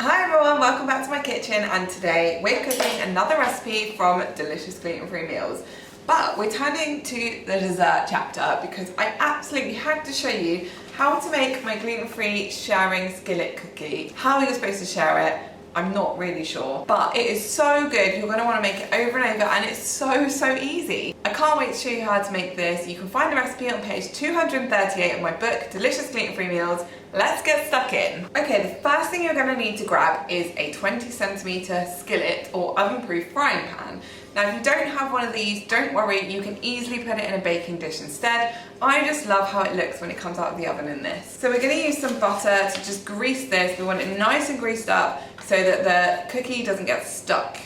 Hi everyone, welcome back to my kitchen, and today we're cooking another recipe from Delicious Gluten Free Meals. But we're turning to the dessert chapter because I absolutely had to show you how to make my gluten-free sharing skillet cookie. How you're supposed to share it, I'm not really sure, but it is so good. You're going to want to make it over and over, and it's so easy. I can't wait to show you how to make this. You can find the recipe on page 238 of my book, Delicious Gluten Free Meals. Let's get stuck in. Okay, the first thing you're going to need to grab is a 20cm skillet or oven-proof frying pan. Now, if you don't have one of these, don't worry, you can easily put it in a baking dish instead. I just love how it looks when it comes out of the oven in this. So we're going to use some butter to just grease this. We want it nice and greased up so that the cookie doesn't get stuck.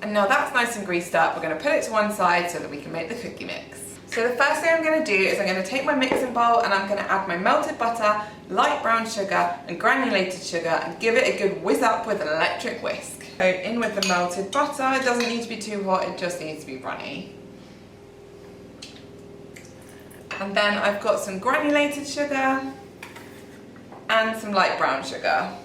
And now that's nice and greased up, we're going to put it to one side so that we can make the cookie mix. So the first thing I'm going to do is I'm going to take my mixing bowl and I'm going to add my melted butter, light brown sugar and granulated sugar and give it a good whiz up with an electric whisk. So in with the melted butter. It doesn't need to be too hot, it just needs to be runny. And then I've got some granulated sugar and some light brown sugar.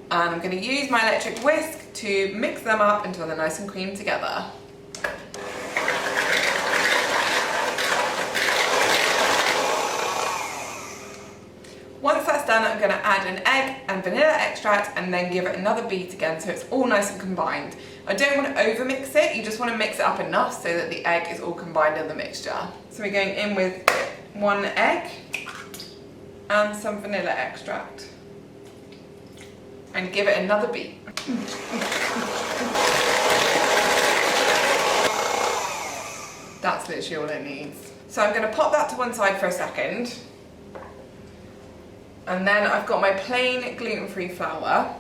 And I'm going to use my electric whisk to mix them up until they're nice and creamed together. Once that's done, I'm going to add an egg and vanilla extract and then give it another beat again so it's all nice and combined. I don't want to over mix it, you just want to mix it up enough so that the egg is all combined in the mixture. So we're going in with 1 egg and some vanilla extract. And give it another beat. That's literally all it needs. So I'm going to pop that to one side for a second. And then I've got my plain gluten-free flour.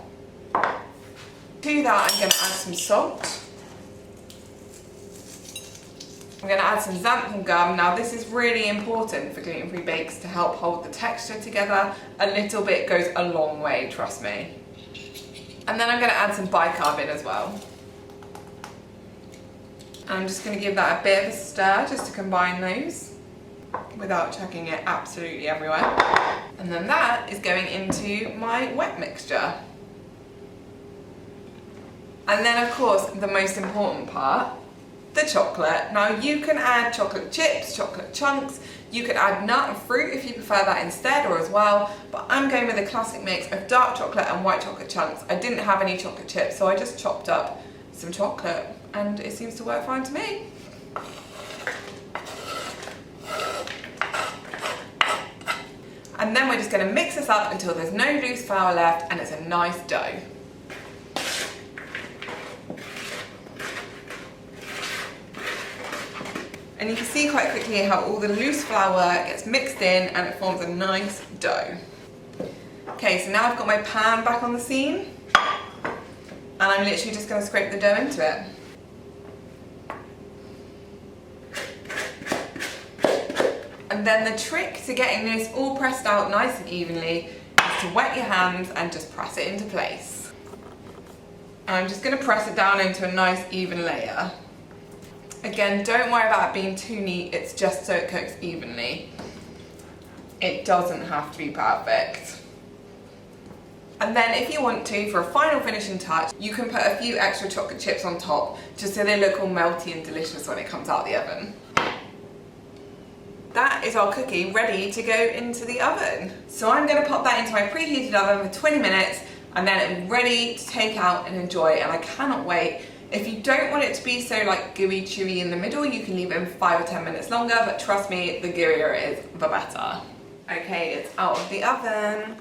To that I'm going to add some salt. I'm going to add some xanthan gum. Now this is really important for gluten-free bakes to help hold the texture together. A little bit goes a long way, trust me. And then I'm going to add some bicarb in as well. And I'm just going to give that a bit of a stir just to combine those without chucking it absolutely everywhere. And then that is going into my wet mixture. And then of course the most important part, the chocolate. Now you can add chocolate chips, chocolate chunks, you could add nut and fruit if you prefer that instead or as well, but I'm going with a classic mix of dark chocolate and white chocolate chunks. I didn't have any chocolate chips, so I just chopped up some chocolate and it seems to work fine to me. And then we're just going to mix this up until there's no loose flour left and it's a nice dough. And you can see quite quickly how all the loose flour gets mixed in and it forms a nice dough. Okay, so now I've got my pan back on the scene and I'm literally just going to scrape the dough into it. And then the trick to getting this all pressed out nice and evenly is to wet your hands and just press it into place. And I'm just going to press it down into a nice even layer. Again, don't worry about it being too neat, it's just so it cooks evenly. It doesn't have to be perfect. And then if you want to, for a final finishing touch, you can put a few extra chocolate chips on top, just so they look all melty and delicious when it comes out of the oven. That is our cookie ready to go into the oven. So I'm going to pop that into my preheated oven for 20 minutes, and then it's ready to take out and enjoy, and I cannot wait. If you don't want it to be so like gooey chewy in the middle, you can leave it in 5 or 10 minutes longer, but trust me, the gooier it is, the better. Okay, it's out of the oven.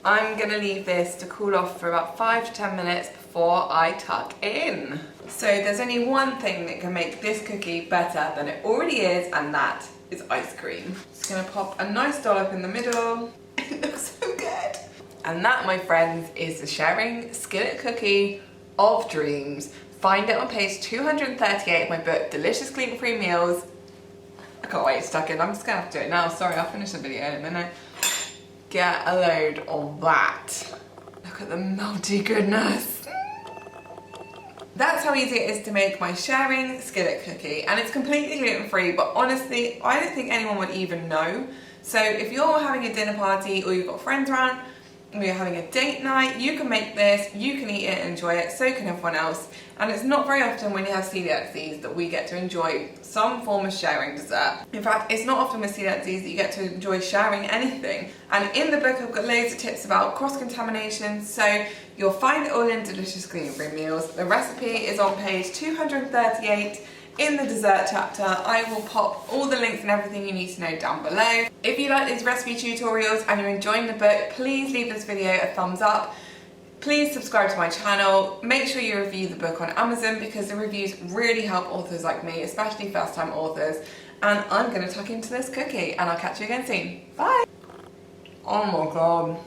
I'm gonna leave this to cool off for about 5 to 10 minutes before I tuck it in. So there's only one thing that can make this cookie better than it already is, and that is ice cream. Just gonna pop a nice dollop in the middle. It looks so good. And that, my friends, is the sharing skillet cookie of dreams. Find it on page 238 of my book, Delicious Gluten Free Meals. I can't wait to tuck in. I'm just gonna have to do it now. Sorry, I'll finish the video in a minute. Get a load of that. Look at the melty goodness. That's how easy it is to make my sharing skillet cookie, and it's completely gluten-free, but honestly, I don't think anyone would even know. So if you're having a dinner party or you've got friends around, or you're having a date night, you can make this, you can eat it and enjoy it, so can everyone else. And it's not very often when you have celiac disease that we get to enjoy some form of sharing dessert. In fact, it's not often with celiac disease that you get to enjoy sharing anything. And in the book, I've got loads of tips about cross-contamination, so you'll find it all in Delicious Gluten Free Meals. The recipe is on page 238 in the dessert chapter. I will pop all the links and everything you need to know down below. If you like these recipe tutorials and you're enjoying the book, please leave this video a thumbs up. Please subscribe to my channel. Make sure you review the book on Amazon because the reviews really help authors like me, especially first-time authors. And I'm gonna tuck into this cookie and I'll catch you again soon. Bye. Oh my God.